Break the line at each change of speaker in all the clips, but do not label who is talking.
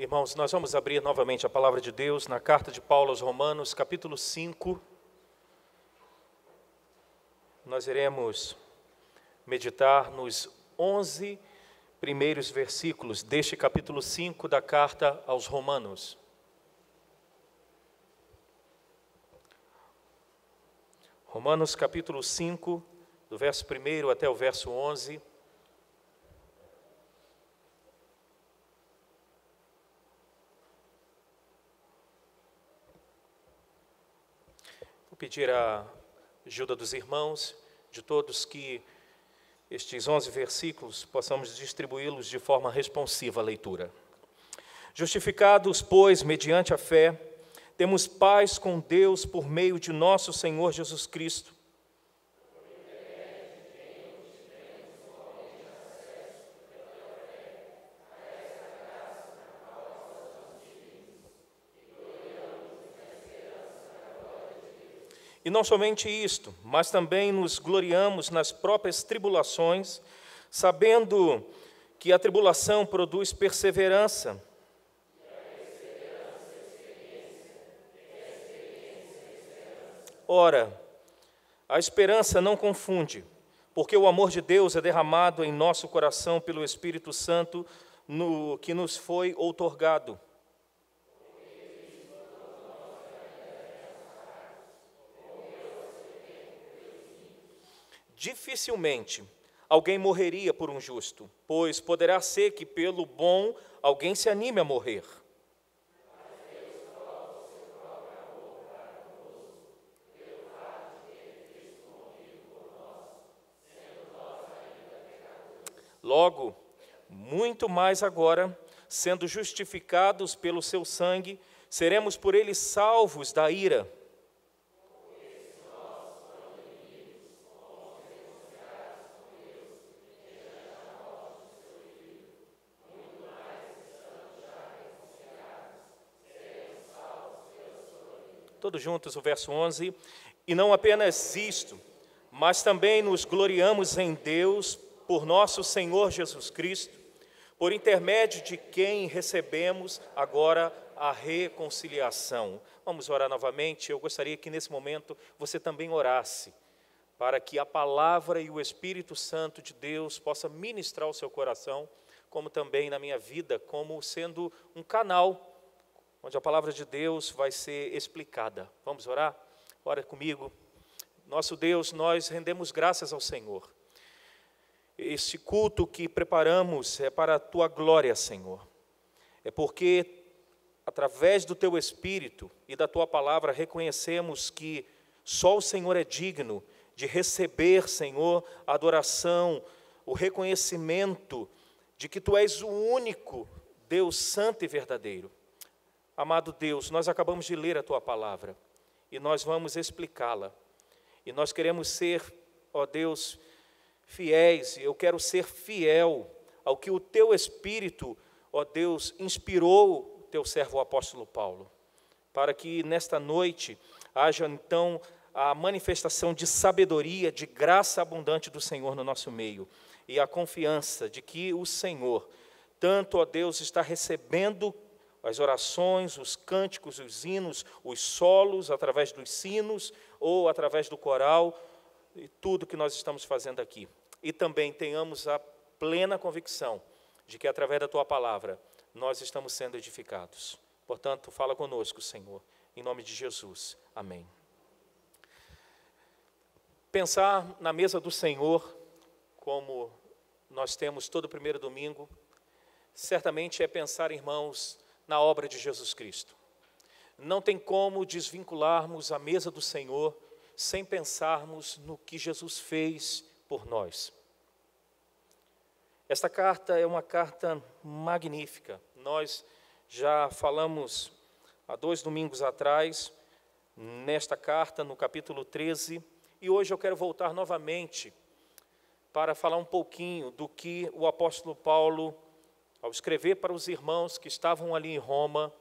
Irmãos, nós vamos abrir novamente a palavra de Deus na carta de Paulo aos Romanos, capítulo 5. Nós iremos meditar nos 11 primeiros versículos deste capítulo 5 da carta aos Romanos. Romanos capítulo 5, do verso 1 até o verso 11. Vou pedir a ajuda dos irmãos, de todos, que estes 11 versículos possamos distribuí-los de forma responsiva à leitura. Justificados, pois, mediante a fé, temos paz com Deus por meio de nosso Senhor Jesus Cristo. E não somente isto, mas também nos gloriamos nas próprias tribulações, sabendo que a tribulação produz perseverança. Ora, a esperança não confunde, porque o amor de Deus é derramado em nosso coração pelo Espírito Santo que nos foi outorgado. Dificilmente alguém morreria por um justo, pois poderá ser que pelo bom alguém se anime a morrer. Logo, muito mais agora, sendo justificados pelo seu sangue, seremos por ele salvos da ira. Todos juntos, o verso 11. E não apenas isto, mas também nos gloriamos em Deus por nosso Senhor Jesus Cristo, por intermédio de quem recebemos agora a reconciliação. Vamos orar novamente. Eu gostaria que nesse momento você também orasse, para que a palavra e o Espírito Santo de Deus possa ministrar o seu coração, como também na minha vida, como sendo um canal onde a palavra de Deus vai ser explicada. Vamos orar? Ora comigo. Nosso Deus, nós rendemos graças ao Senhor. Esse culto que preparamos é para a Tua glória, Senhor. É porque, através do Teu Espírito e da Tua palavra, reconhecemos que só o Senhor é digno de receber, Senhor, a adoração, o reconhecimento de que Tu és o único Deus santo e verdadeiro. Amado Deus, nós acabamos de ler a Tua palavra e nós vamos explicá-la. E nós queremos ser, ó Deus, fiéis, e eu quero ser fiel ao que o Teu Espírito, ó Deus, inspirou o Teu servo o apóstolo Paulo, para que nesta noite haja então a manifestação de sabedoria, de graça abundante do Senhor no nosso meio, e a confiança de que o Senhor, tanto, ó Deus, está recebendo as orações, os cânticos, os hinos, os solos, através dos sinos ou através do coral, e tudo que nós estamos fazendo aqui. E também tenhamos a plena convicção de que através da Tua palavra nós estamos sendo edificados. Portanto, fala conosco, Senhor, em nome de Jesus. Amém. Pensar na mesa do Senhor, como nós temos todo primeiro domingo, certamente é pensar, irmãos, na obra de Jesus Cristo. Não tem como desvincularmos a mesa do Senhor sem pensarmos no que Jesus fez por nós. Esta carta é uma carta magnífica. Nós já falamos há 2 domingos atrás, nesta carta, no capítulo 13, e hoje eu quero voltar novamente para falar um pouquinho do que o apóstolo Paulo, ao escrever para os irmãos que estavam ali em Roma,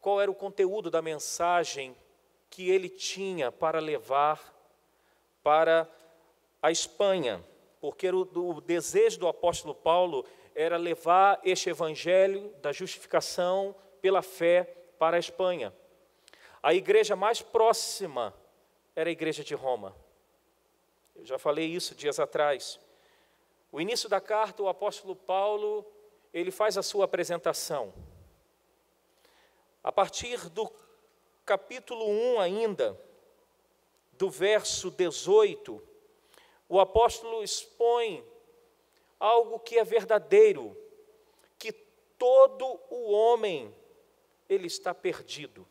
qual era o conteúdo da mensagem que ele tinha para levar para a Espanha, porque o desejo do apóstolo Paulo era levar este evangelho da justificação pela fé para a Espanha. A igreja mais próxima era a igreja de Roma. Eu já falei isso dias atrás. O início da carta, o apóstolo Paulo, ele faz a sua apresentação. A partir do capítulo 1 ainda, do verso 18, o apóstolo expõe algo que é verdadeiro, que todo o homem, ele está perdido.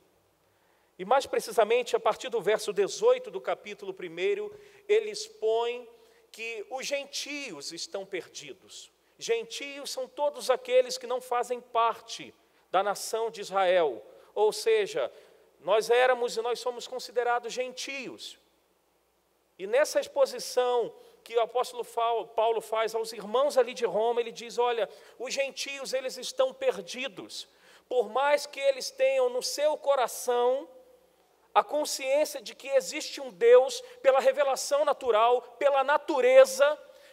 E mais precisamente, a partir do verso 18 do capítulo 1, ele expõe que os gentios estão perdidos. Gentios são todos aqueles que não fazem parte da nação de Israel, ou seja, nós éramos e nós somos considerados gentios. E nessa exposição que o apóstolo Paulo faz aos irmãos ali de Roma, ele diz, olha, os gentios, eles estão perdidos, por mais que eles tenham no seu coração a consciência de que existe um Deus, pela revelação natural, pela natureza,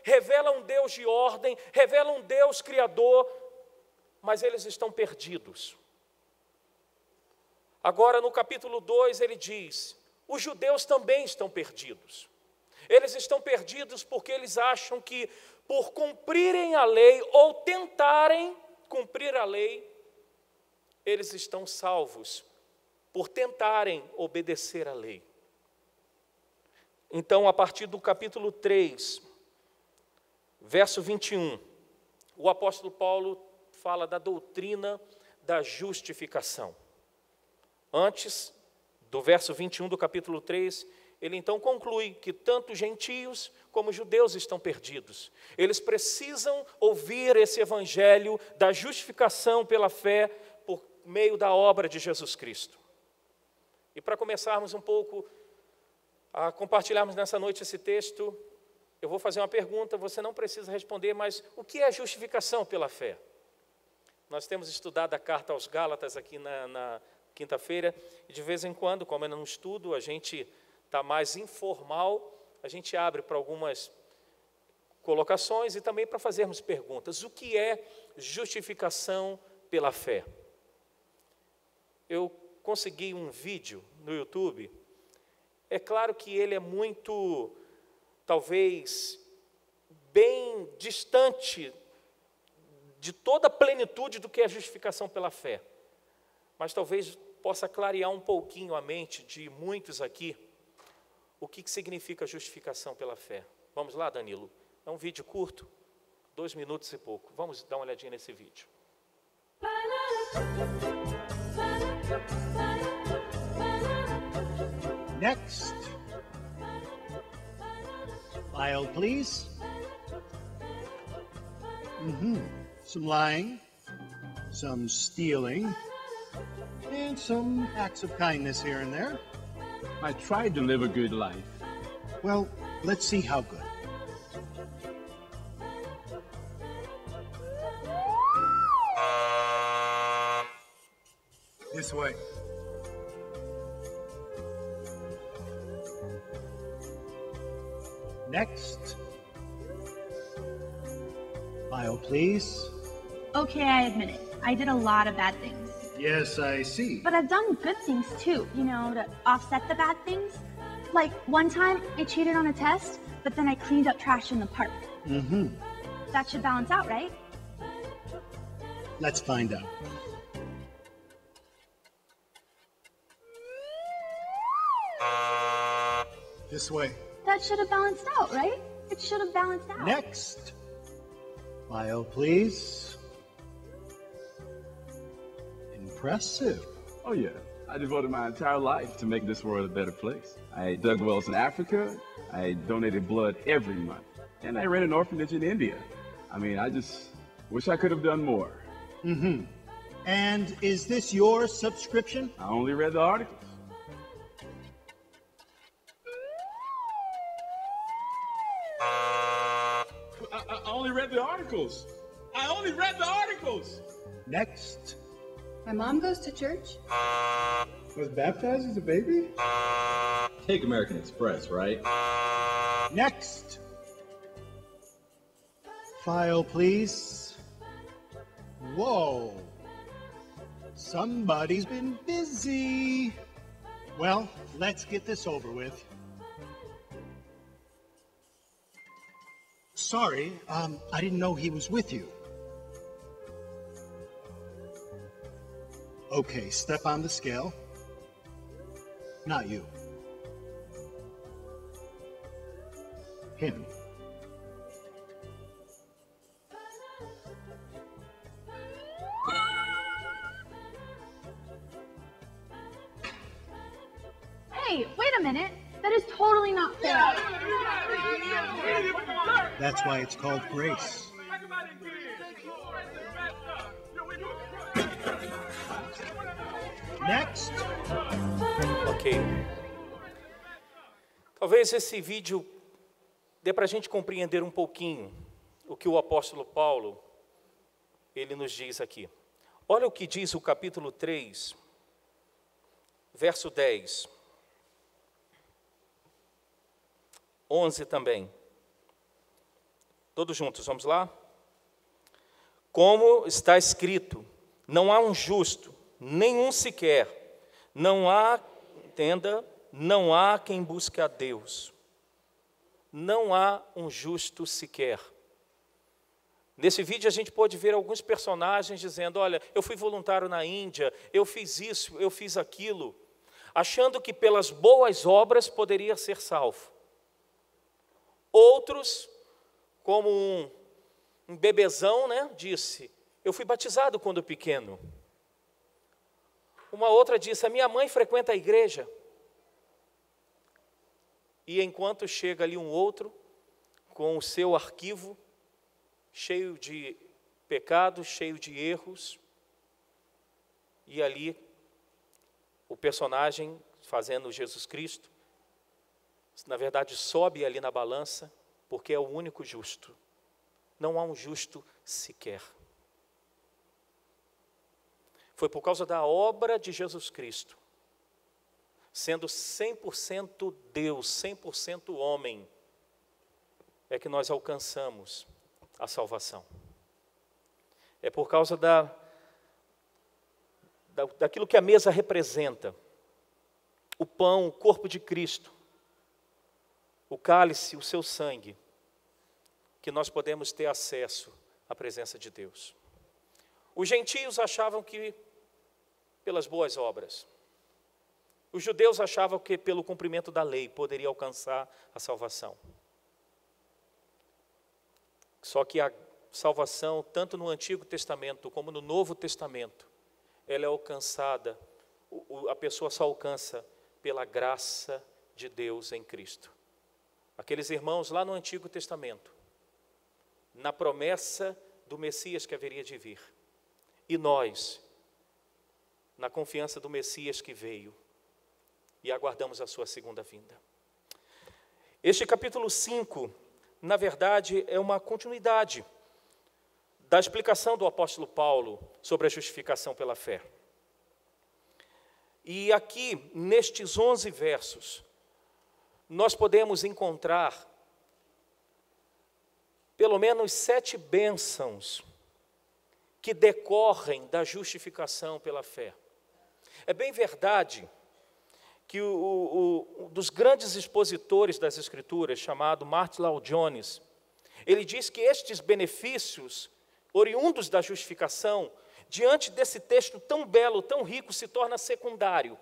revela um Deus de ordem, revela um Deus criador, mas eles estão perdidos. Agora, no capítulo 2, ele diz, os judeus também estão perdidos. Eles estão perdidos porque eles acham que, por cumprirem a lei, ou tentarem cumprir a lei, eles estão salvos, por tentarem obedecer à lei. Então, a partir do capítulo 3, verso 21, o apóstolo Paulo fala da doutrina da justificação. Antes do verso 21 do capítulo 3, ele então conclui que tanto gentios como judeus estão perdidos. Eles precisam ouvir esse evangelho da justificação pela fé por meio da obra de Jesus Cristo. E para começarmos um pouco a compartilharmos nessa noite esse texto, eu vou fazer uma pergunta, você não precisa responder, mas o que é justificação pela fé? Nós temos estudado a carta aos Gálatas aqui na quinta-feira, e de vez em quando, como eu não estudo, a gente está mais informal, a gente abre para algumas colocações e também para fazermos perguntas. O que é justificação pela fé? Eu consegui um vídeo no YouTube, é claro que ele é muito, talvez, bem distante de toda a plenitude do que é justificação pela fé, mas talvez possa clarear um pouquinho a mente de muitos aqui, o que significa justificação pela fé. Vamos lá, Danilo? É um vídeo curto, 2 minutos e pouco. Vamos dar uma olhadinha nesse vídeo.
Next. File, please. Some lying, some stealing, and some acts of kindness here and there.
I tried to live a good life.
Well, let's see how good. This way. Next. File, please.
Okay, I admit it. I did a lot of bad things.
Yes, I see.
But I've done good things too, to offset the bad things. Like one time I cheated on a test, but then I cleaned up trash in the park. That should balance out, right?
Let's find out. This way.
That should have balanced out, right? It should have balanced out.
Next. File, please. Impressive.
Oh yeah, I devoted my entire life to make this world a better place. I dug wells in Africa, I donated blood every month, and I ran an orphanage in India. I mean, I just wish I could have done more.
And is this your subscription?
I only read the articles. I only read the articles. I only read the articles.
Next.
My mom goes to church.
Was baptized as a baby?
Take American Express, right?
Next. File, please. Whoa. Somebody's been busy. Well, let's get this over with. Sorry, I didn't know he was with you. Okay, step on the scale. Not you. Him.
Hey, wait a minute. That is totally not fair.
That's why it's called grace. Next.
Ok. Talvez esse vídeo dê para a gente compreender um pouquinho o que o apóstolo Paulo, ele nos diz aqui. Olha o que diz o capítulo 3, verso 10. 11 também. Todos juntos, vamos lá? Como está escrito, não há um justo, nenhum sequer, não há, entenda, não há quem busque a Deus. Não há um justo sequer. Nesse vídeo a gente pode ver alguns personagens dizendo, olha, eu fui voluntário na Índia, eu fiz isso, eu fiz aquilo, achando que pelas boas obras poderia ser salvo. Outros, como um bebezão, né, disse, eu fui batizado quando pequeno. Uma outra disse, a minha mãe frequenta a igreja. E enquanto chega ali um outro, com o seu arquivo, cheio de pecados, cheio de erros, e ali o personagem fazendo Jesus Cristo, na verdade sobe ali na balança, porque é o único justo. Não há um justo sequer. Foi por causa da obra de Jesus Cristo, sendo 100% Deus, 100% homem, é que nós alcançamos a salvação. É por causa daquilo que a mesa representa, o pão, o corpo de Cristo, o cálice, o seu sangue, que nós podemos ter acesso à presença de Deus. Os gentios achavam que pelas boas obras. Os judeus achavam que pelo cumprimento da lei poderia alcançar a salvação. Só que a salvação, tanto no Antigo Testamento como no Novo Testamento, ela é alcançada, a pessoa só alcança pela graça de Deus em Cristo. Aqueles irmãos lá no Antigo Testamento, na promessa do Messias que haveria de vir. E nós, na confiança do Messias que veio, e aguardamos a sua segunda vinda. Este capítulo 5, na verdade, é uma continuidade da explicação do apóstolo Paulo sobre a justificação pela fé. E aqui, nestes 11 versos, nós podemos encontrar pelo menos 7 bênçãos que decorrem da justificação pela fé. É bem verdade que um dos grandes expositores das Escrituras, chamado Martin Lloyd-Jones, ele diz que estes benefícios oriundos da justificação, diante desse texto tão belo, tão rico, se torna secundário.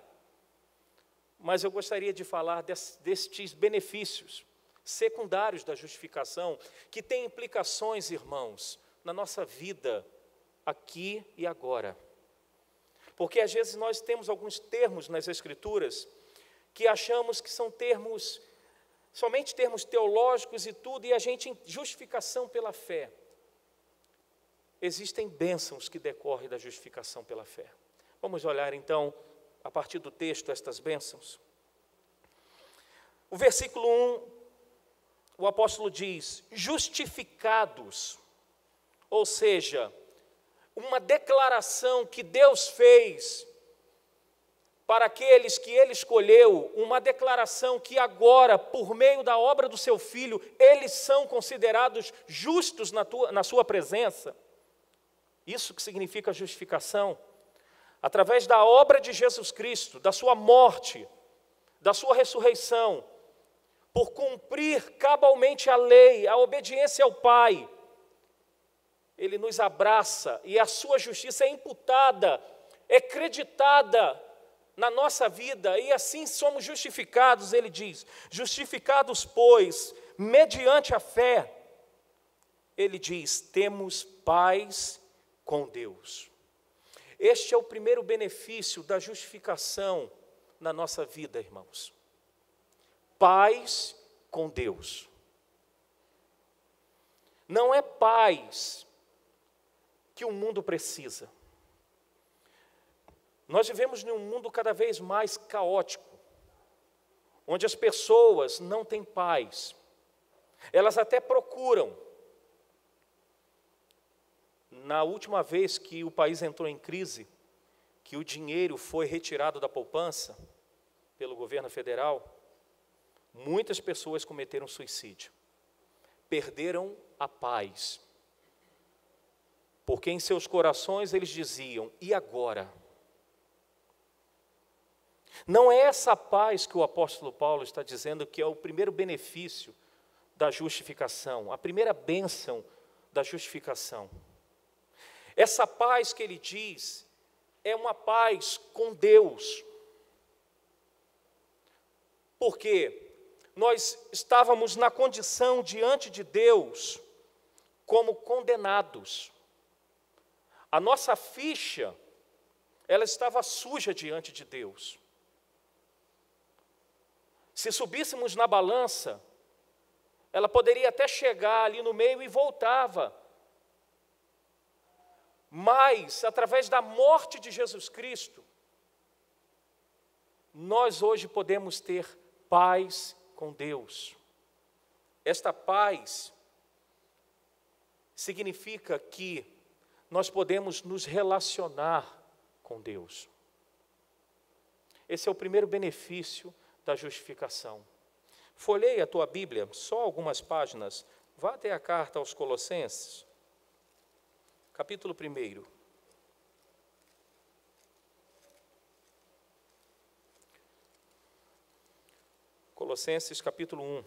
Mas eu gostaria de falar destes benefícios secundários da justificação, que têm implicações, irmãos, na nossa vida, aqui e agora. Porque às vezes nós temos alguns termos nas Escrituras que achamos que são termos, somente termos teológicos e tudo, e a gente, justificação pela fé. Existem bênçãos que decorrem da justificação pela fé. Vamos olhar então, a partir do texto, estas bênçãos. O versículo 1, o apóstolo diz, justificados, ou seja, uma declaração que Deus fez para aqueles que ele escolheu, uma declaração que agora, por meio da obra do seu Filho, eles são considerados justos na sua presença. Isso que significa justificação. Através da obra de Jesus Cristo, da sua morte, da sua ressurreição, por cumprir cabalmente a lei, a obediência ao Pai, ele nos abraça e a sua justiça é imputada, é creditada na nossa vida, e assim somos justificados, ele diz, justificados, pois, mediante a fé, ele diz, temos paz com Deus. Este é o primeiro benefício da justificação na nossa vida, irmãos. Paz com Deus. Não é paz que o mundo precisa. Nós vivemos num mundo cada vez mais caótico, onde as pessoas não têm paz. Elas até procuram. Na última vez que o país entrou em crise, que o dinheiro foi retirado da poupança pelo governo federal, muitas pessoas cometeram suicídio. Perderam a paz. Porque em seus corações eles diziam, e agora? Não é essa paz que o apóstolo Paulo está dizendo que é o primeiro benefício da justificação, a primeira bênção da justificação. Essa paz que ele diz é uma paz com Deus. Porque nós estávamos na condição diante de Deus como condenados. A nossa ficha, ela estava suja diante de Deus. Se subíssemos na balança, ela poderia até chegar ali no meio e voltava. Mas, através da morte de Jesus Cristo, nós hoje podemos ter paz com Deus. Esta paz significa que nós podemos nos relacionar com Deus. Esse é o primeiro benefício da justificação. Folheie a tua Bíblia, só algumas páginas. Vá até a carta aos Colossenses, capítulo 1. Colossenses, capítulo 1.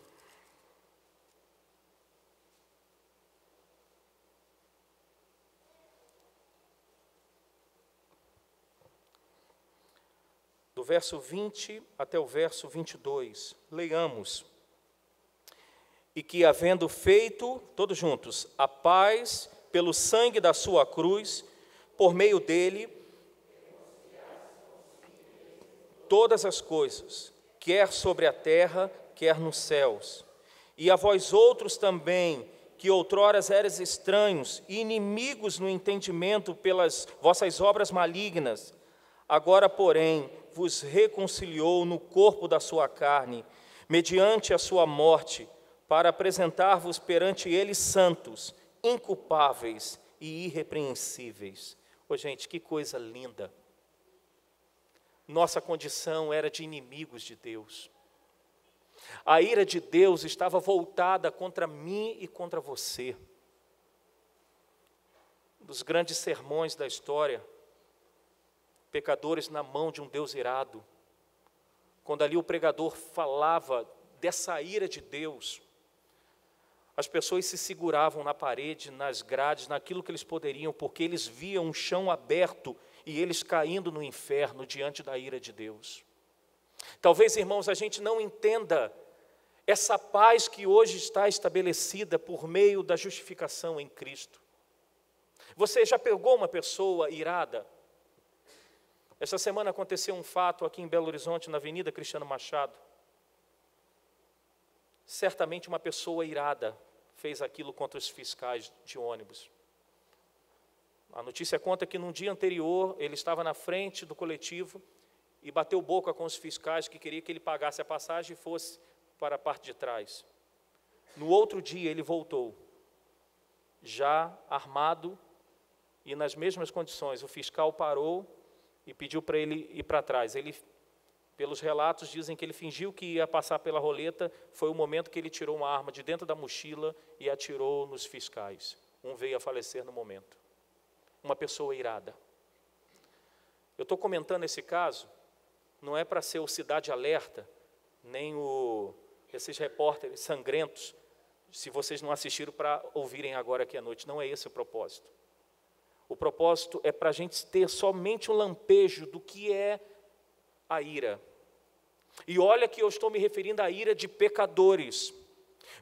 Do verso 20 até o verso 22, leiamos. E que, havendo feito, todos juntos, a paz pelo sangue da sua cruz, por meio dele, todas as coisas, quer sobre a terra, quer nos céus. E a vós outros também, que outroras eres estranhos e inimigos no entendimento pelas vossas obras malignas, agora, porém, vos reconciliou no corpo da sua carne, mediante a sua morte, para apresentar-vos perante ele santos, inculpáveis e irrepreensíveis. Ô, gente, que coisa linda. Nossa condição era de inimigos de Deus. A ira de Deus estava voltada contra mim e contra você. Um dos grandes sermões da história, pecadores na mão de um Deus irado. Quando ali o pregador falava dessa ira de Deus, as pessoas se seguravam na parede, nas grades, naquilo que eles poderiam, porque eles viam um chão aberto e eles caindo no inferno diante da ira de Deus. Talvez, irmãos, a gente não entenda essa paz que hoje está estabelecida por meio da justificação em Cristo. Você já pegou uma pessoa irada? Esta semana aconteceu um fato aqui em Belo Horizonte, na Avenida Cristiano Machado. Certamente uma pessoa irada fez aquilo contra os fiscais de ônibus. A notícia conta que num dia anterior ele estava na frente do coletivo e bateu boca com os fiscais que queria que ele pagasse a passagem e fosse para a parte de trás. No outro dia ele voltou, já armado e nas mesmas condições. O fiscal parou e pediu para ele ir para trás. Ele Pelos relatos dizem que ele fingiu que ia passar pela roleta, foi o momento que ele tirou uma arma de dentro da mochila e atirou nos fiscais. Um veio a falecer no momento. Uma pessoa irada. Eu estou comentando esse caso, não é para ser o Cidade Alerta, nem esses repórteres sangrentos, se vocês não assistiram, para ouvirem agora aqui à noite. Não é esse o propósito. O propósito é para a gente ter somente um lampejo do que é a ira. E olha que eu estou me referindo à ira de pecadores.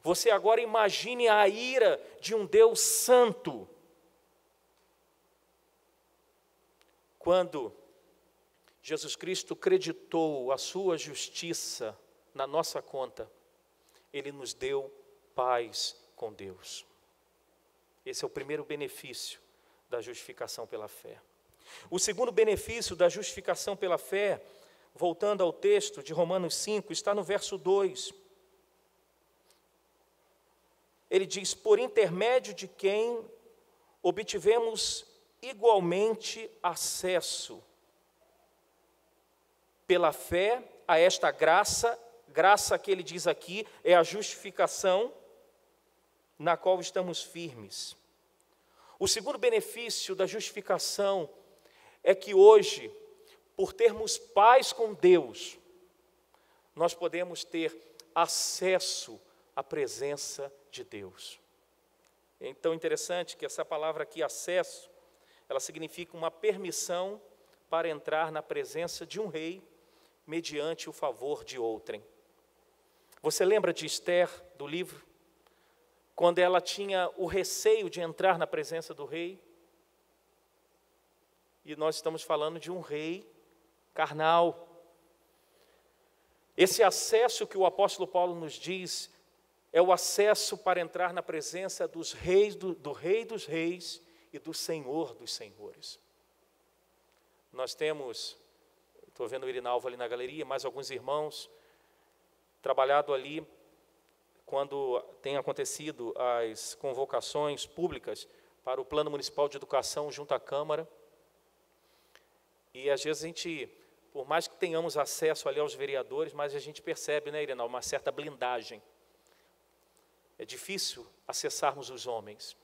Você agora imagine a ira de um Deus santo. Quando Jesus Cristo creditou a sua justiça na nossa conta, Ele nos deu paz com Deus. Esse é o primeiro benefício da justificação pela fé. O segundo benefício da justificação pela fé, voltando ao texto de Romanos 5, está no verso 2. Ele diz: por intermédio de quem obtivemos igualmente acesso pela fé a esta graça que ele diz aqui é a justificação na qual estamos firmes. O segundo benefício da justificação é que hoje, por termos paz com Deus, nós podemos ter acesso à presença de Deus. É então interessante que essa palavra aqui, acesso, ela significa uma permissão para entrar na presença de um rei mediante o favor de outrem. Você lembra de Esther, do livro? Quando ela tinha o receio de entrar na presença do rei? E nós estamos falando de um rei carnal. Esse acesso que o apóstolo Paulo nos diz é o acesso para entrar na presença dos reis, do Rei dos Reis e do Senhor dos Senhores. Nós temos, estou vendo o Irinalvo ali na galeria, mais alguns irmãos, trabalhado ali quando tem acontecido as convocações públicas para o Plano Municipal de Educação junto à Câmara. E às vezes a gente, por mais que tenhamos acesso ali aos vereadores, mas a gente percebe, né, Irinalvo, uma certa blindagem. É difícil acessarmos os homens.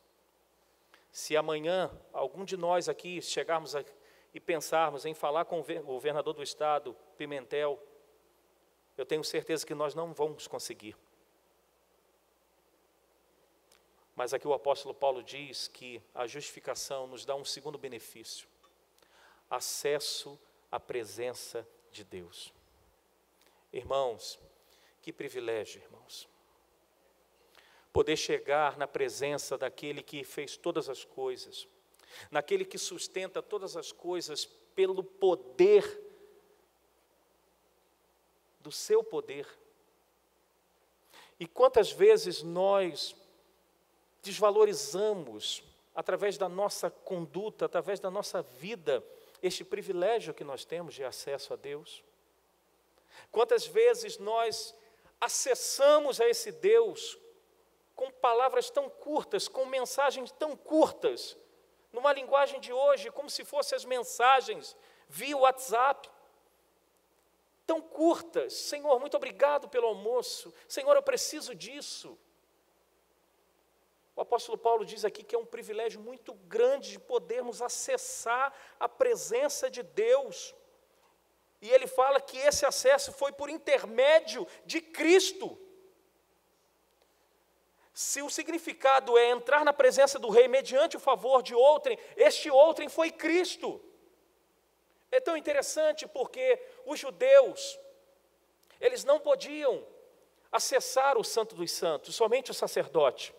Se amanhã algum de nós aqui chegarmos e pensarmos em falar com o governador do estado, Pimentel, eu tenho certeza que nós não vamos conseguir. Mas aqui o apóstolo Paulo diz que a justificação nos dá um segundo benefício: acesso à presença de Deus. Irmãos, que privilégio, irmãos, poder chegar na presença daquele que fez todas as coisas, naquele que sustenta todas as coisas pelo poder do seu poder. E quantas vezes nós desvalorizamos, através da nossa conduta, através da nossa vida, este privilégio que nós temos de acesso a Deus? Quantas vezes nós acessamos a esse Deus com palavras tão curtas, com mensagens tão curtas, numa linguagem de hoje, como se fossem as mensagens via WhatsApp, tão curtas. Senhor, muito obrigado pelo almoço. Senhor, eu preciso disso. O apóstolo Paulo diz aqui que é um privilégio muito grande de podermos acessar a presença de Deus. E ele fala que esse acesso foi por intermédio de Cristo. Se o significado é entrar na presença do rei mediante o favor de outrem, este outrem foi Cristo. É tão interessante porque os judeus, eles não podiam acessar o Santo dos Santos, somente o sacerdote.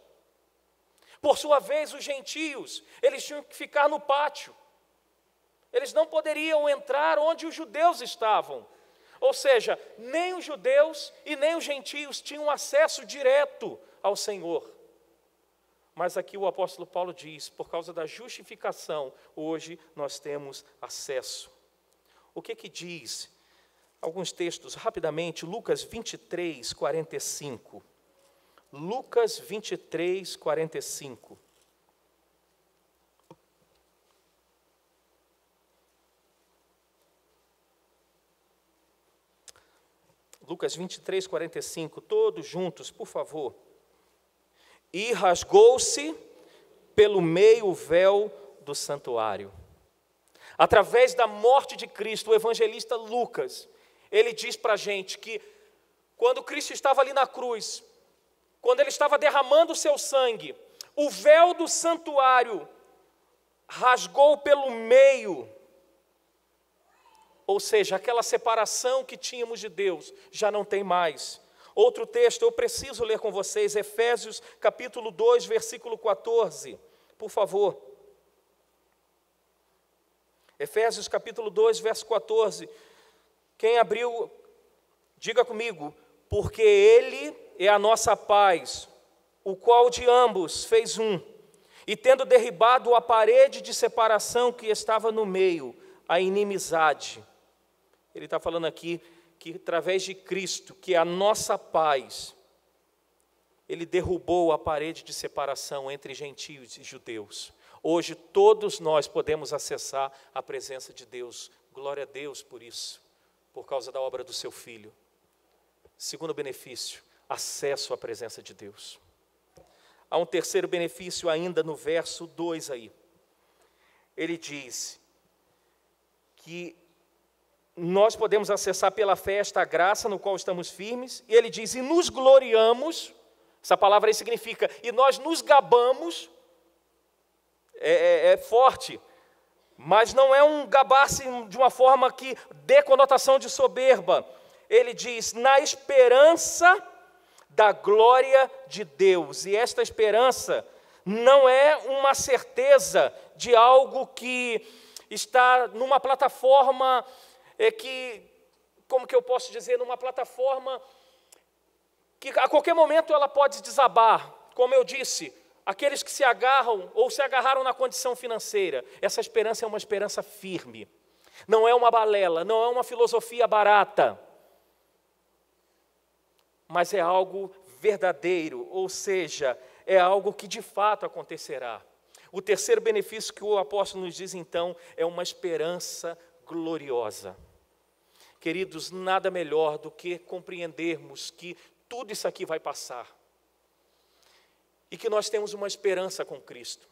Por sua vez, os gentios, eles tinham que ficar no pátio. Eles não poderiam entrar onde os judeus estavam. Ou seja, nem os judeus e nem os gentios tinham acesso direto ao Senhor. Mas aqui o apóstolo Paulo diz, por causa da justificação, hoje nós temos acesso. O que diz? Alguns textos, rapidamente, Lucas 23, 45. Lucas 23, 45. Lucas 23, 45, todos juntos, por favor. E rasgou-se pelo meio o véu do santuário. Através da morte de Cristo, o evangelista Lucas, ele diz para a gente que quando Cristo estava ali na cruz, quando ele estava derramando o seu sangue, o véu do santuário rasgou pelo meio. Ou seja, aquela separação que tínhamos de Deus já não tem mais. Outro texto, eu preciso ler com vocês, Efésios capítulo 2, versículo 14, por favor. Efésios capítulo 2, verso 14. Quem abriu, diga comigo. Porque Ele é a nossa paz, o qual de ambos fez um, e tendo derribado a parede de separação que estava no meio, a inimizade. Ele está falando aqui que através de Cristo, que é a nossa paz, Ele derrubou a parede de separação entre gentios e judeus. Hoje todos nós podemos acessar a presença de Deus. Glória a Deus por isso, por causa da obra do seu Filho. Segundo benefício, acesso à presença de Deus. Há um terceiro benefício ainda no verso 2 aí. Ele diz que nós podemos acessar pela fé esta graça no qual estamos firmes, e ele diz, e nos gloriamos, essa palavra aí significa, e nós nos gabamos, é forte, mas não é um gabar-se de uma forma que dê conotação de soberba. Ele diz, na esperança da glória de Deus, e esta esperança não é uma certeza de algo que está numa plataforma como que eu posso dizer, numa plataforma que a qualquer momento ela pode desabar. Como eu disse, aqueles que se agarram ou se agarraram na condição financeira, essa esperança é uma esperança firme, não é uma balela, não é uma filosofia barata, mas é algo verdadeiro, ou seja, é algo que de fato acontecerá. O terceiro benefício que o apóstolo nos diz então é uma esperança gloriosa. Queridos, nada melhor do que compreendermos que tudo isso aqui vai passar e que nós temos uma esperança com Cristo.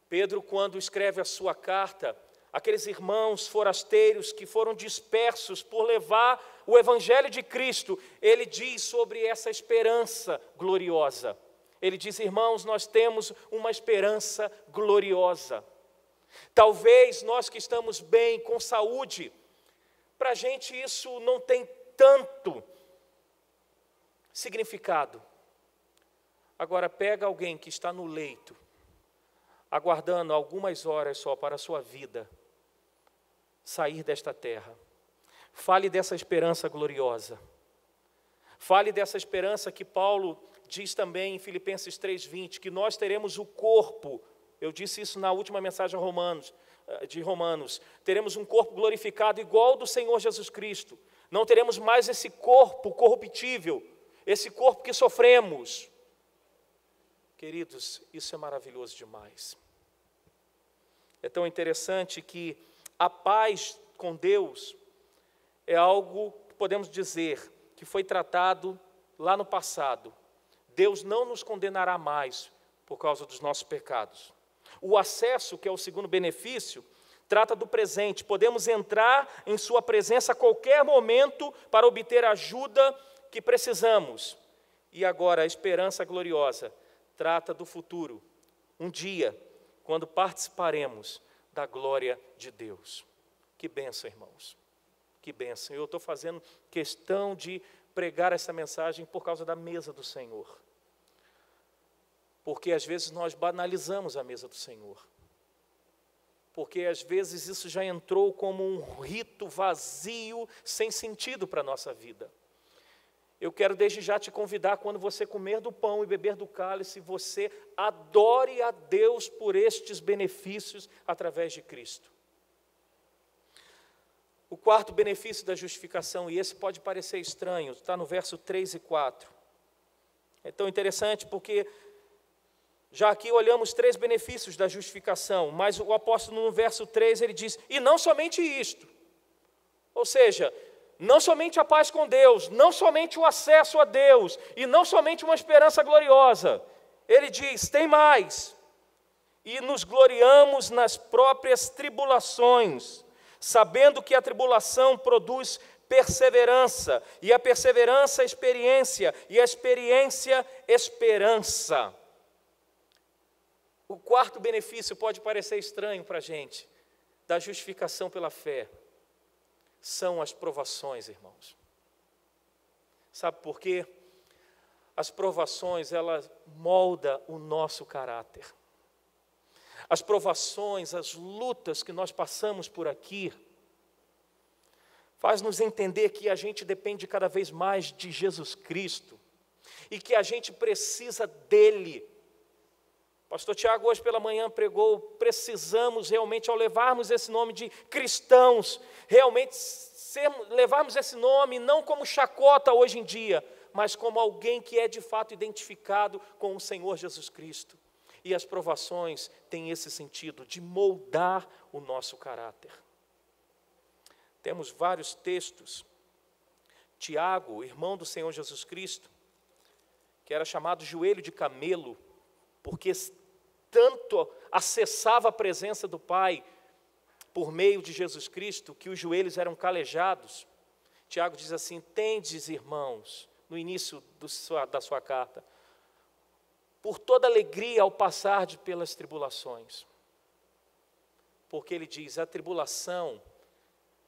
Pedro, quando escreve a sua carta, aqueles irmãos forasteiros que foram dispersos por levar o evangelho de Cristo, ele diz sobre essa esperança gloriosa. Ele diz, irmãos, nós temos uma esperança gloriosa. Talvez nós que estamos bem, com saúde, para a gente isso não tem tanto significado. Agora pega alguém que está no leito, aguardando algumas horas só para a sua vida sair desta terra. Fale dessa esperança gloriosa. Fale dessa esperança que Paulo diz também em Filipenses 3:20, que nós teremos o corpo, eu disse isso na última mensagem de Romanos, teremos um corpo glorificado igual ao do Senhor Jesus Cristo. Não teremos mais esse corpo corruptível, esse corpo que sofremos. Queridos, isso é maravilhoso demais. É tão interessante que a paz com Deus é algo que podemos dizer que foi tratado lá no passado. Deus não nos condenará mais por causa dos nossos pecados. O acesso, que é o segundo benefício, trata do presente. Podemos entrar em sua presença a qualquer momento para obter a ajuda que precisamos. E agora, a esperança gloriosa trata do futuro. Um dia, quando participaremos da glória de Deus. Que bênção, irmãos. Que bênção. Eu estou fazendo questão de pregar essa mensagem por causa da mesa do Senhor. Porque às vezes nós banalizamos a mesa do Senhor. Porque às vezes isso já entrou como um rito vazio, sem sentido para a nossa vida. Eu quero desde já te convidar, quando você comer do pão e beber do cálice, você adore a Deus por estes benefícios através de Cristo. O quarto benefício da justificação, e esse pode parecer estranho, está no verso 3 e 4. É tão interessante porque já aqui olhamos 3 benefícios da justificação, mas o apóstolo no verso 3 ele diz, e não somente isto. Ou seja, não somente a paz com Deus, não somente o acesso a Deus, e não somente uma esperança gloriosa. Ele diz, tem mais. E nos gloriamos nas próprias tribulações, sabendo que a tribulação produz perseverança, e a perseverança, experiência, e a experiência, esperança. O quarto benefício pode parecer estranho para a gente, da justificação pela fé, são as provações, irmãos. Sabe por quê? As provações, elas moldam o nosso caráter. As provações, as lutas que nós passamos por aqui, faz nos entender que a gente depende cada vez mais de Jesus Cristo, e que a gente precisa dEle. Pastor Tiago hoje pela manhã pregou, precisamos realmente, ao levarmos esse nome de cristãos, realmente levarmos esse nome não como chacota hoje em dia, mas como alguém que é de fato identificado com o Senhor Jesus Cristo. E as provações têm esse sentido de moldar o nosso caráter. Temos vários textos. Tiago, irmão do Senhor Jesus Cristo, que era chamado joelho de camelo, porque tanto acessava a presença do Pai por meio de Jesus Cristo, que os joelhos eram calejados. Tiago diz assim, tendes, irmãos, no início da sua carta, por toda alegria ao passar pelas tribulações. Porque ele diz, a tribulação,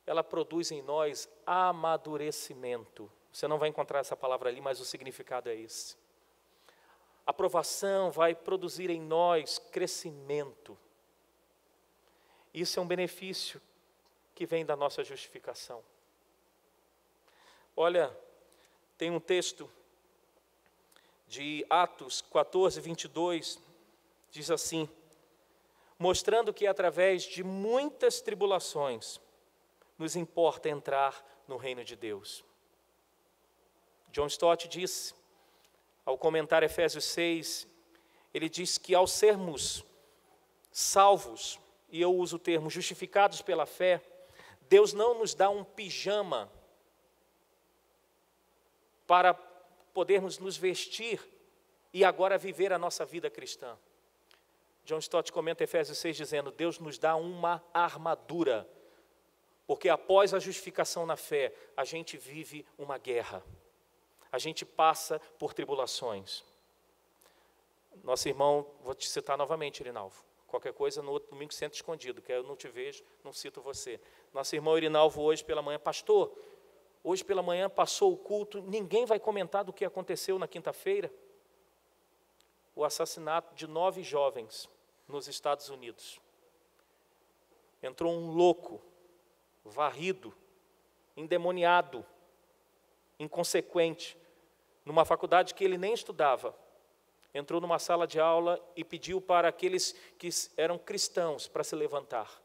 ela produz em nós amadurecimento. Você não vai encontrar essa palavra ali, mas o significado é esse. A provação vai produzir em nós crescimento. Isso é um benefício que vem da nossa justificação. Olha, tem um texto de Atos 14, 22, diz assim, mostrando que através de muitas tribulações nos importa entrar no reino de Deus. John Stott disse, ao comentar Efésios 6, ele diz que ao sermos salvos, e eu uso o termo justificados pela fé, Deus não nos dá um pijama para podermos nos vestir e agora viver a nossa vida cristã. John Stott comenta Efésios 6 dizendo, Deus nos dá uma armadura, porque após a justificação na fé, a gente vive uma guerra. A gente passa por tribulações. Nosso irmão, vou te citar novamente, Irinalvo. Qualquer coisa, no outro domingo senta escondido, que eu não te vejo, não cito você. Nosso irmão Irinalvo hoje pela manhã, pastor, hoje pela manhã passou o culto, ninguém vai comentar do que aconteceu na quinta-feira? O assassinato de 9 jovens nos Estados Unidos. Entrou um louco, varrido, endemoniado, inconsequente, numa faculdade que ele nem estudava, entrou numa sala de aula e pediu para aqueles que eram cristãos para se levantar.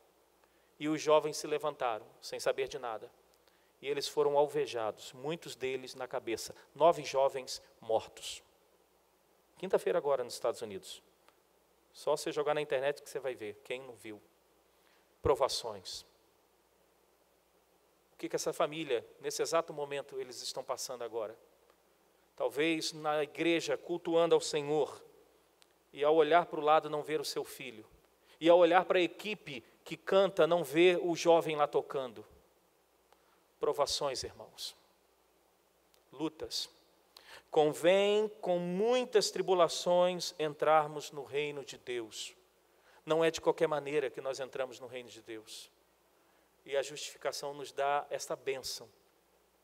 E os jovens se levantaram, sem saber de nada. E eles foram alvejados, muitos deles na cabeça. 9 jovens mortos. Quinta-feira agora nos Estados Unidos. Só você jogar na internet que você vai ver, quem não viu. Provações. O que essa família, nesse exato momento, eles estão passando agora? Talvez na igreja, cultuando ao Senhor, e ao olhar para o lado não ver o seu filho, e ao olhar para a equipe que canta, não ver o jovem lá tocando. Provações, irmãos. Lutas. Convém, com muitas tribulações, entrarmos no reino de Deus. Não é de qualquer maneira que nós entramos no reino de Deus. E a justificação nos dá esta bênção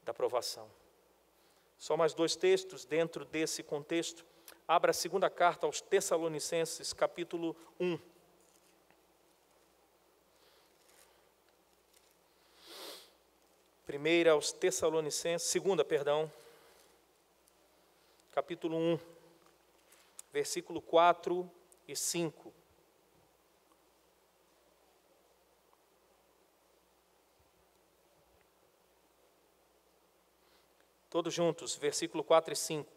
da provação. Só mais 2 textos dentro desse contexto. Abra a segunda carta aos Tessalonicenses, capítulo 1. Primeira aos Tessalonicenses, capítulo 1, versículo 4 e 5. Todos juntos, versículo 4 e 5.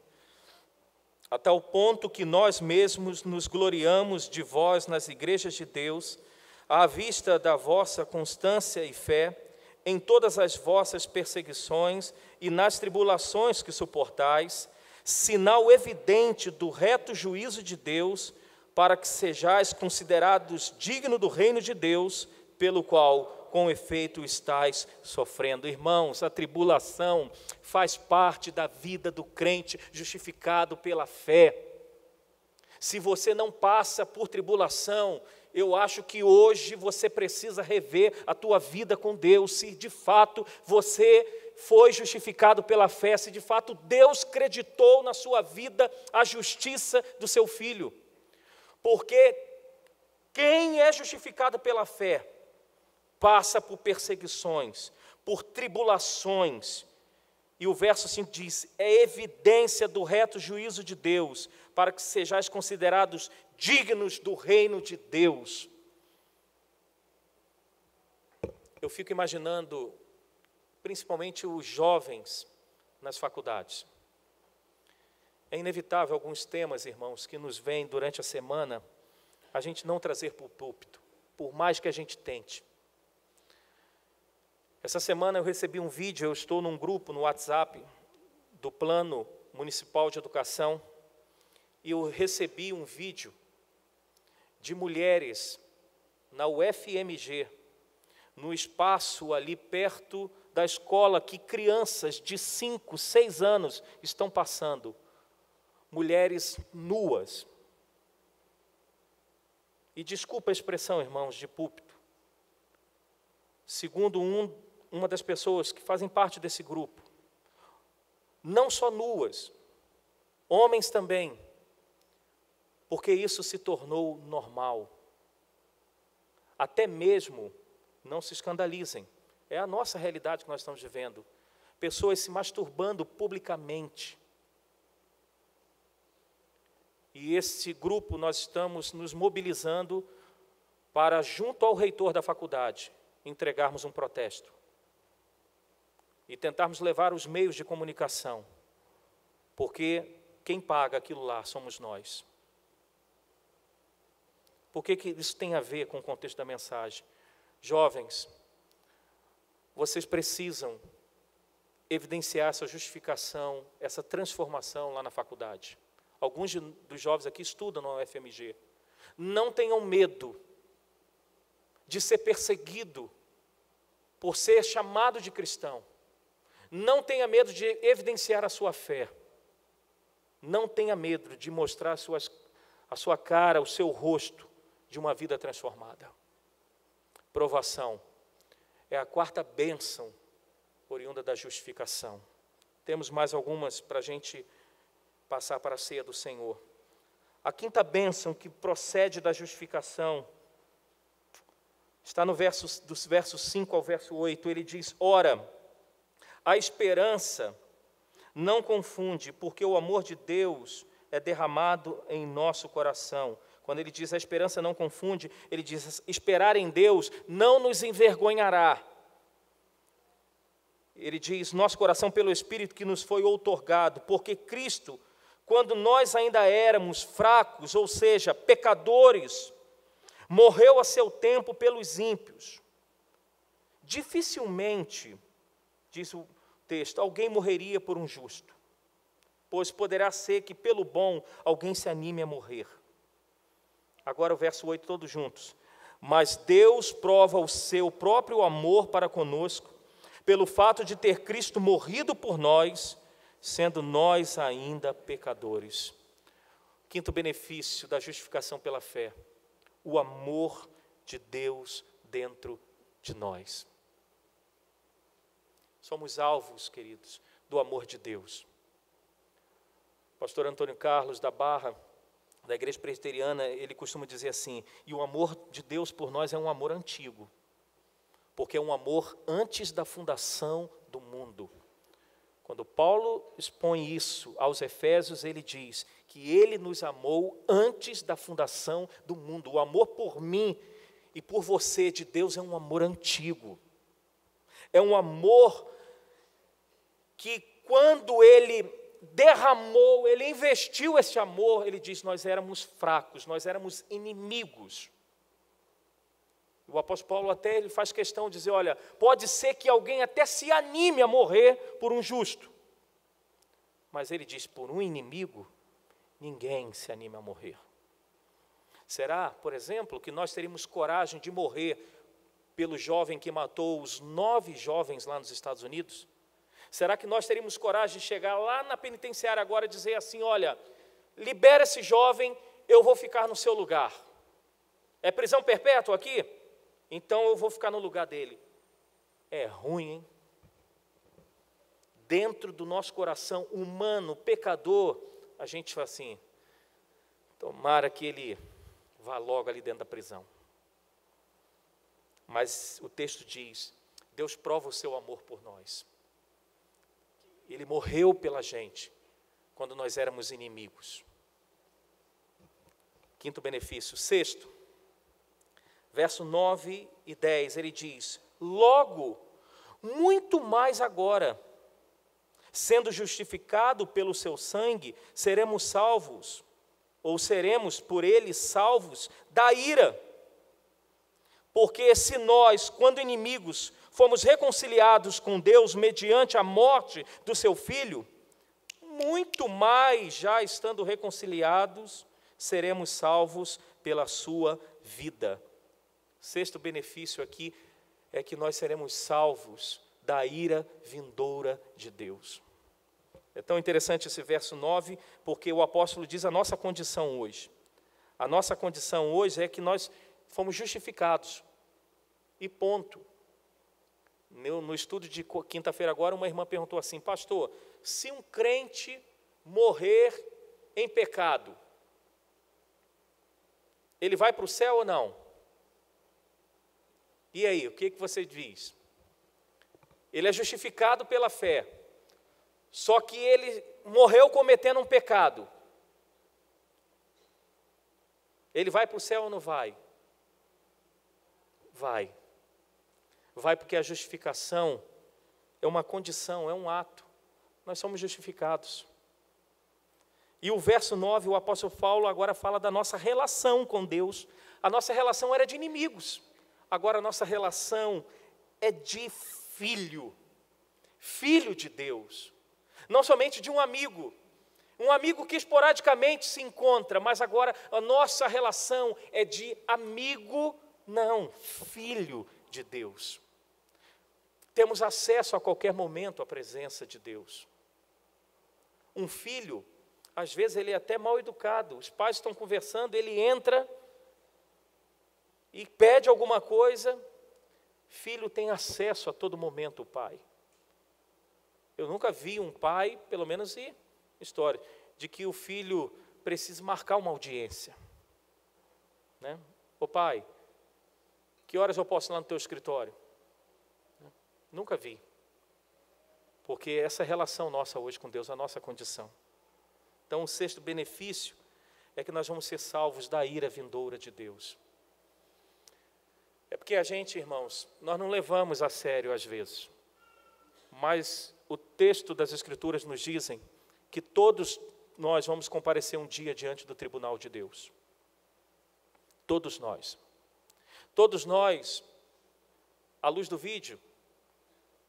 A tal ponto que nós mesmos nos gloriamos de vós nas igrejas de Deus, à vista da vossa constância e fé, em todas as vossas perseguições e nas tribulações que suportais, sinal evidente do reto juízo de Deus, para que sejais considerados dignos do reino de Deus, pelo qual, com efeito, estáis sofrendo. Irmãos, a tribulação faz parte da vida do crente justificado pela fé. Se você não passa por tribulação, eu acho que hoje você precisa rever a tua vida com Deus, se de fato você foi justificado pela fé, se de fato Deus creditou na sua vida a justiça do seu Filho. Porque quem é justificado pela fé passa por perseguições, por tribulações. E o verso 5 diz: é evidência do reto juízo de Deus, para que sejais considerados dignos do reino de Deus. Eu fico imaginando, principalmente os jovens nas faculdades. É inevitável alguns temas, irmãos, que nos vêm durante a semana, a gente não trazer para o púlpito, por mais que a gente tente. Essa semana eu recebi um vídeo, eu estou num grupo no WhatsApp do Plano Municipal de Educação, e eu recebi um vídeo de mulheres na UFMG, no espaço ali perto da escola que crianças de 5, 6 anos estão passando. Mulheres nuas. E desculpa a expressão, irmãos, de púlpito. Segundo uma das pessoas que fazem parte desse grupo, não só nuas, homens também, porque isso se tornou normal. Até mesmo, não se escandalizem, é a nossa realidade que nós estamos vivendo. Pessoas se masturbando publicamente. E esse grupo nós estamos nos mobilizando para, junto ao reitor da faculdade, entregarmos um protesto. E tentarmos levar os meios de comunicação, porque quem paga aquilo lá somos nós. Por que isso tem a ver com o contexto da mensagem? Jovens, vocês precisam evidenciar essa justificação, essa transformação lá na faculdade. Alguns dos jovens aqui estudam na UFMG. Não tenham medo de ser perseguido por ser chamado de cristão. Não tenha medo de evidenciar a sua fé. Não tenha medo de mostrar a sua cara, o seu rosto de uma vida transformada. Provação é a quarta bênção oriunda da justificação. Temos mais algumas para a gente passar para a ceia do Senhor. A quinta bênção que procede da justificação está no dos versos 5 ao verso 8. Ele diz: ora, a esperança não confunde, porque o amor de Deus é derramado em nosso coração. Quando ele diz a esperança não confunde, ele diz: esperar em Deus não nos envergonhará. Ele diz: nosso coração pelo Espírito que nos foi outorgado, porque Cristo, quando nós ainda éramos fracos, ou seja, pecadores, morreu a seu tempo pelos ímpios. Dificilmente, diz o texto, alguém morreria por um justo, pois poderá ser que pelo bom alguém se anime a morrer. Agora o verso 8, todos juntos. Mas Deus prova o seu próprio amor para conosco, pelo fato de ter Cristo morrido por nós, sendo nós ainda pecadores. Quinto benefício da justificação pela fé: o amor de Deus dentro de nós. Somos alvos, queridos, do amor de Deus. O pastor Antônio Carlos da Barra, da Igreja Presbiteriana, ele costuma dizer assim: e o amor de Deus por nós é um amor antigo, porque é um amor antes da fundação do mundo. Quando Paulo expõe isso aos Efésios, ele diz que ele nos amou antes da fundação do mundo. O amor por mim e por você de Deus é um amor antigo. É um amor que quando ele derramou, ele investiu esse amor, ele diz: nós éramos fracos, nós éramos inimigos. O apóstolo Paulo até ele faz questão de dizer, olha, pode ser que alguém até se anime a morrer por um justo. Mas ele diz, por um inimigo, ninguém se anima a morrer. Será, por exemplo, que nós teríamos coragem de morrer pelo jovem que matou os 9 jovens lá nos Estados Unidos? Será que nós teríamos coragem de chegar lá na penitenciária agora e dizer assim, olha, libera esse jovem, eu vou ficar no seu lugar. É prisão perpétua aqui? Então eu vou ficar no lugar dele. É ruim, hein? Dentro do nosso coração humano, pecador, a gente fala assim, tomara que ele vá logo ali dentro da prisão. Mas o texto diz, Deus prova o seu amor por nós. Ele morreu pela gente, quando nós éramos inimigos. Quinto benefício. Sexto, verso 9 e 10, ele diz, logo, muito mais agora, sendo justificado pelo seu sangue, seremos salvos, ou seremos por ele salvos da ira. Porque se nós, quando inimigos, fomos reconciliados com Deus mediante a morte do seu Filho, muito mais, já estando reconciliados, seremos salvos pela sua vida. Sexto benefício aqui é que nós seremos salvos da ira vindoura de Deus. É tão interessante esse verso 9, porque o apóstolo diz a nossa condição hoje. A nossa condição hoje é que nós fomos justificados. E ponto. No estudo de quinta-feira agora, uma irmã perguntou assim, pastor, se um crente morrer em pecado, ele vai para o céu ou não? E aí, o que você diz? Ele é justificado pela fé, só que ele morreu cometendo um pecado. Ele vai para o céu ou não vai? Vai. Vai porque a justificação é uma condição, é um ato. Nós somos justificados. E o verso 9, o apóstolo Paulo agora fala da nossa relação com Deus. A nossa relação era de inimigos. Agora a nossa relação é de filho. Filho de Deus. Não somente de um amigo que esporadicamente se encontra, mas agora a nossa relação é de amigo, não, filho de Deus. Temos acesso a qualquer momento à presença de Deus. Um filho, às vezes ele é até mal educado, os pais estão conversando, ele entra e pede alguma coisa, filho tem acesso a todo momento ao pai. Eu nunca vi um pai, pelo menos em história, de que o filho precisa marcar uma audiência. Né? Ô pai, que horas eu posso ir lá no teu escritório? Nunca vi. Porque essa relação nossa hoje com Deus, a nossa condição. Então o sexto benefício é que nós vamos ser salvos da ira vindoura de Deus. É porque a gente, irmãos, nós não levamos a sério às vezes. Mas o texto das Escrituras nos dizem que todos nós vamos comparecer um dia diante do tribunal de Deus. Todos nós. Todos nós, à luz do vídeo,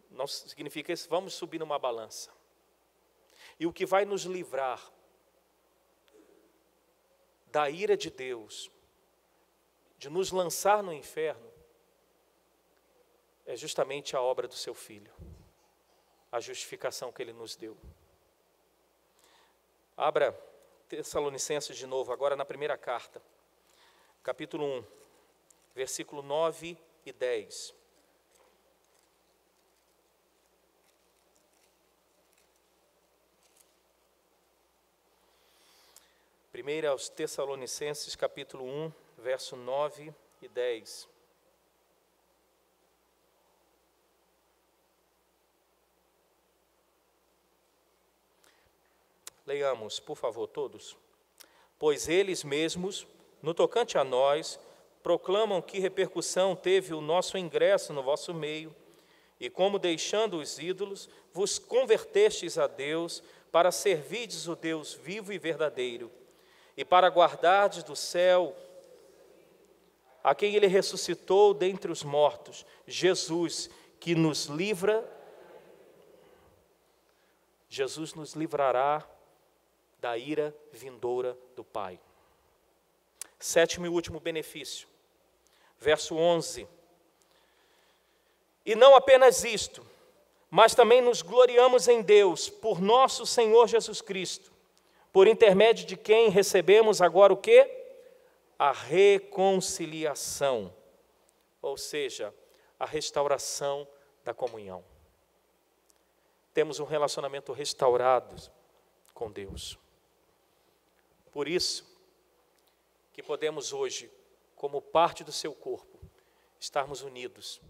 não significa isso, vamos subir numa balança. E o que vai nos livrar da ira de Deus, de nos lançar no inferno, é justamente a obra do seu Filho. A justificação que Ele nos deu. Abra Tessalonicenses de novo, agora na primeira carta. Capítulo 1, versículo 9 e 10. Primeiro aos Tessalonicenses, capítulo 1, verso 9 e 10. Leiamos, por favor, todos. Pois eles mesmos, no tocante a nós, proclamam que repercussão teve o nosso ingresso no vosso meio, e como deixando os ídolos, vos convertestes a Deus, para servirdes o Deus vivo e verdadeiro, e para guardardes do céu a quem ele ressuscitou dentre os mortos, Jesus, que nos livra, Jesus nos livrará da ira vindoura do Pai. Sétimo e último benefício, verso 11. E não apenas isto, mas também nos gloriamos em Deus, por nosso Senhor Jesus Cristo, por intermédio de quem recebemos agora o quê? A reconciliação, ou seja, a restauração da comunhão. Temos um relacionamento restaurado com Deus. Por isso que podemos hoje, como parte do seu corpo, estarmos unidos